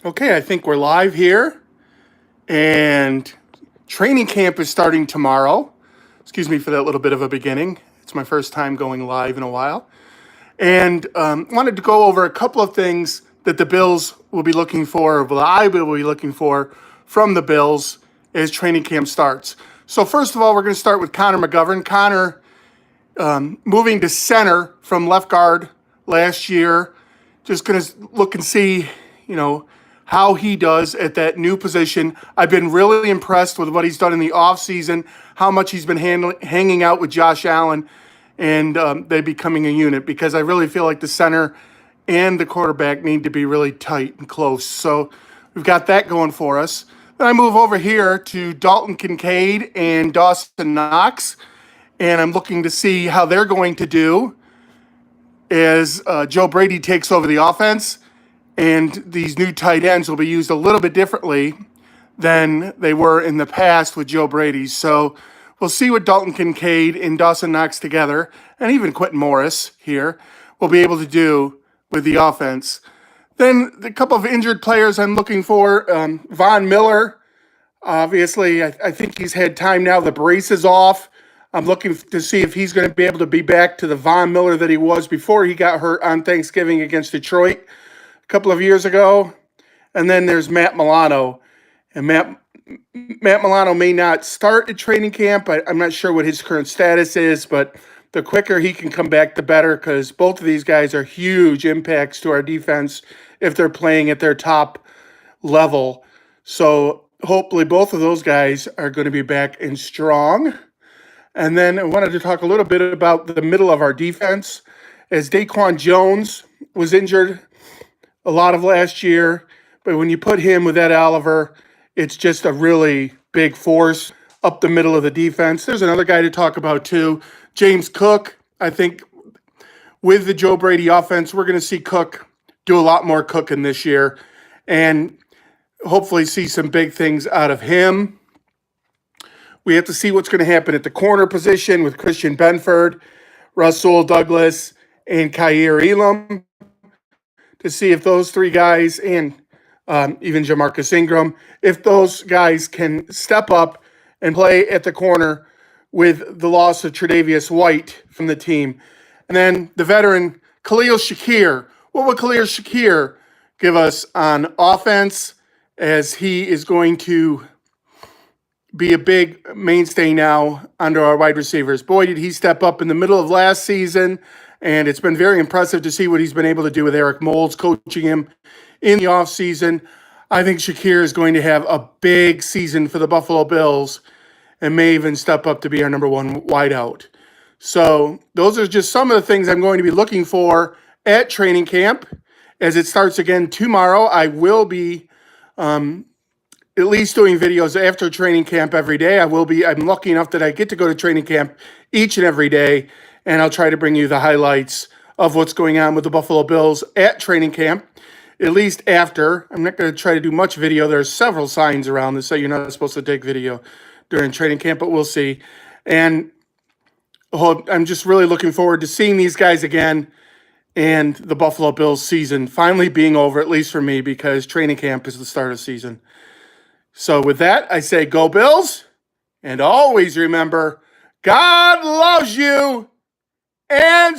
Okay, I think we're live here, and training camp is starting tomorrow. Excuse me for that little bit of a beginning. It's my first time going live in a while. And wanted to go over a couple of things that the Bills will be looking for, or that I will be looking for from the Bills as training camp starts. So first of all, we're going to start with Connor McGovern. Connor moving to center from left guard last year. Just going to look and see, you know, how he does at that new position. I've been really impressed with what he's done in the offseason, how much he's been hanging out with Josh Allen, and they becoming a unit, because I really feel like the center and the quarterback need to be really tight and close. So we've got that going for us. Then I move over here to Dalton Kincaid and Dawson Knox, and I'm looking to see how they're going to do as Joe Brady takes over the offense, and these new tight ends will be used a little bit differently than they were in the past with Joe Brady. So we'll see what Dalton Kincaid and Dawson Knox together, and even Quentin Morris here, will be able to do with the offense. Then a couple of injured players I'm looking for. Von Miller, obviously, I think he's had time now. The brace is off. I'm looking to see if he's going to be able to be back to the Von Miller that he was before he got hurt on Thanksgiving against Detroit a couple of years ago. And then there's Matt Milano. And Matt Milano may not start at training camp. I'm not sure what his current status is, but the quicker he can come back, the better, because both of these guys are huge impacts to our defense if they're playing at their top level. So hopefully both of those guys are going to be back and strong. And then I wanted to talk a little bit about the middle of our defense, as Daquan Jones was injured a lot of last year, but when you put him with Ed Oliver, it's just a really big force up the middle of the defense. There's another guy to talk about too, James Cook. I think with the Joe Brady offense, we're going to see Cook do a lot more cooking this year, and hopefully see some big things out of him. We have to see what's going to happen at the corner position with Christian Benford, Russell Douglas, and Kyer Elam, to see if those three guys, and even Jamarcus Ingram, if those guys can step up and play at the corner with the loss of Tre'Davious White from the team. And then the veteran Khalil Shakir. What will Khalil Shakir give us on offense, as he is going to be a big mainstay now under our wide receivers? Boy, did he step up in the middle of last season, and it's been very impressive to see what he's been able to do with Eric Moulds coaching him in the offseason. I think Shakir is going to have a big season for the Buffalo Bills and may even step up to be our number one wideout. So those are just some of the things I'm going to be looking for at training camp. As it starts again tomorrow, I will be at least doing videos after training camp every day. I'm lucky enough that I get to go to training camp each and every day, and I'll try to bring you the highlights of what's going on with the Buffalo Bills at training camp, at least after. I'm not going to try to do much video. There's several signs around that say you're not supposed to take video during training camp, but we'll see. And I'm just really looking forward to seeing these guys again, and the Buffalo Bills season finally being over, at least for me, because training camp is the start of the season. So with that, I say go Bills, and always remember, God loves you, and